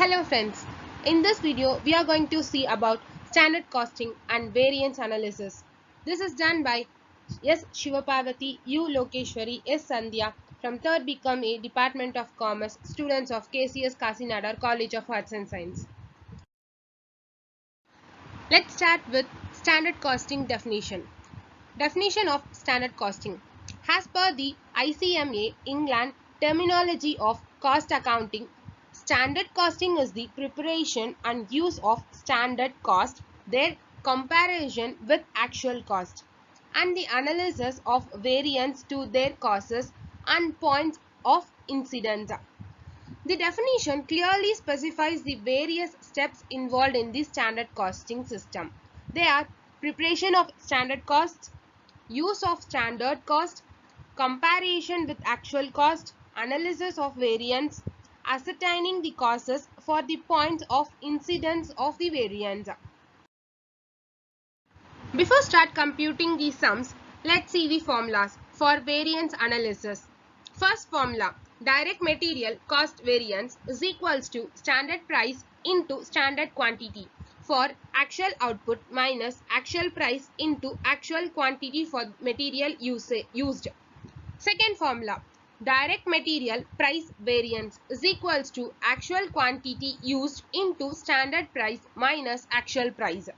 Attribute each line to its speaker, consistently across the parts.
Speaker 1: Hello friends, in this video we are going to see about standard costing and variance analysis. This is done by S. Shivaparvati, U. Lokeshwari, S. Sandhya from 3rd BCom Department of Commerce, students of KCS Kasinadar College of Arts and Science. Let's start with standard costing definition. Definition of standard costing. As per the ICMA England terminology of cost accounting, standard costing is the preparation and use of standard cost, their comparison with actual cost, and the analysis of variance to their causes and points of incidence. The definition clearly specifies the various steps involved in the standard costing system. They are preparation of standard costs, use of standard cost, comparison with actual cost, analysis of variance, ascertaining the causes for the points of incidence of the variance. Before start computing the sums, let's see the formulas for variance analysis. First formula, direct material cost variance is equals to standard price into standard quantity for actual output minus actual price into actual quantity for material used. Second formula, direct material price variance is equals to actual quantity used into standard price minus actual price.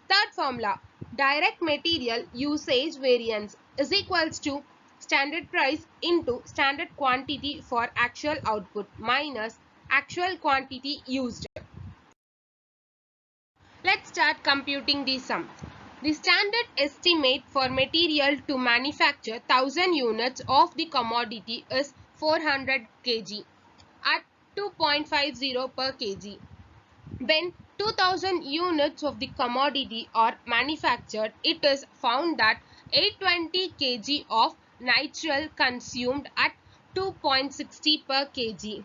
Speaker 1: Third formula, direct material usage variance is equals to standard price into standard quantity for actual output minus actual quantity used. Let's start computing the sum. The standard estimate for material to manufacture 1000 units of the commodity is 400 kg at 2.50 per kg. When 2000 units of the commodity are manufactured, it is found that 820 kg of nitrile consumed at 2.60 per kg.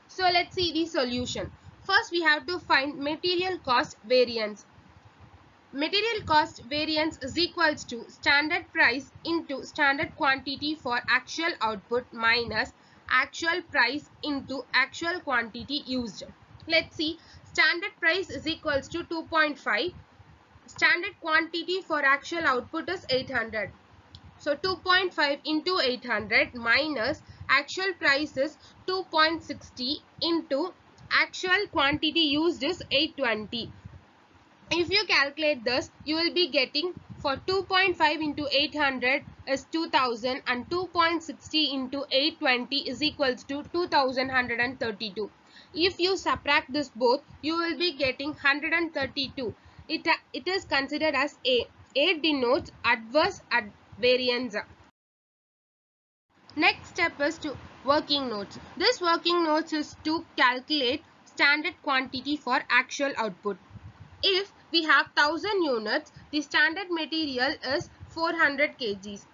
Speaker 1: So let's see the solution. First we have to find material cost variance. Material cost variance is equals to standard price into standard quantity for actual output minus actual price into actual quantity used. Let's see, standard price is equals to 2.5. Standard quantity for actual output is 800. So 2.5 into 800 minus actual price is 2.60 into actual quantity used is 820. If you calculate this, you will be getting for 2.5 into 800 is 2000 and 2.60 into 820 is equals to 2132. If you subtract this both, you will be getting 132. It is considered as A. A denotes adverse variance. Next step is to working notes. This working notes is to calculate standard quantity for actual output. If we have 1000 units, the standard material is 400 kgs.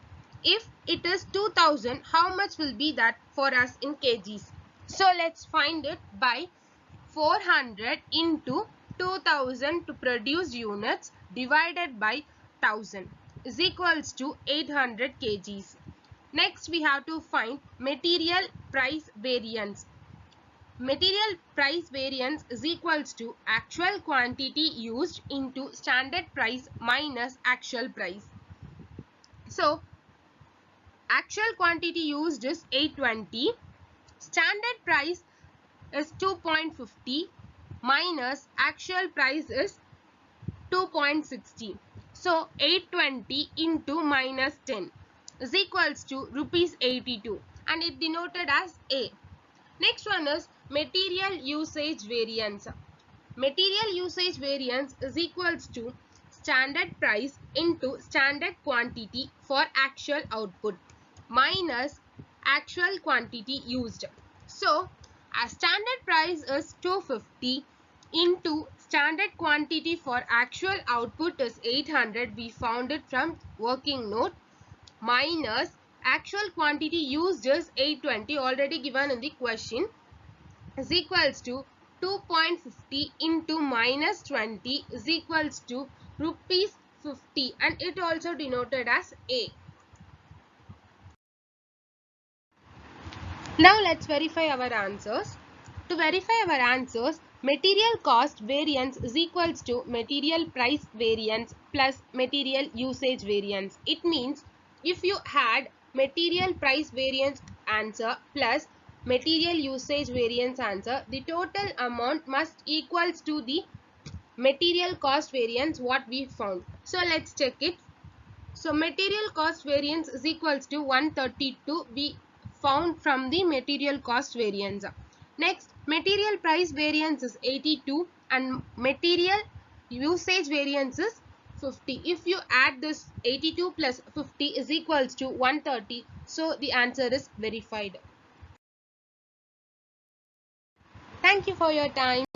Speaker 1: If it is 2000, how much will be that for us in kgs? So let's find it by 400 into 2000 to produce units divided by 1000 is equals to 800 kgs. Next we have to find material price variance. Material price variance is equals to actual quantity used into standard price minus actual price. So, actual quantity used is 820. Standard price is 2.50 minus actual price is 2.60. So, 820 into minus 10 is equals to rupees 82 and it denoted as A. Next one is material usage variance. Material usage variance is equals to standard price into standard quantity for actual output minus actual quantity used. So, a standard price is 250 into standard quantity for actual output is 800. We found it from working note minus actual quantity used is 820 already given in the question is equals to 2.50 into minus 20 is equals to rupees 50 and it also denoted as A. Now let's verify our answers. To verify our answers, Material cost variance is equals to material price variance plus material usage variance. It means if you had material price variance answer plus material usage variance answer, the total amount must equals to the material cost variance what we found. So let's check it. So material cost variance is equals to 132 we found from the material cost variance. Next, material price variance is 82 and material usage variance is 50. If you add this 82 plus 50 is equals to 130. So the answer is verified. Thank you for your time.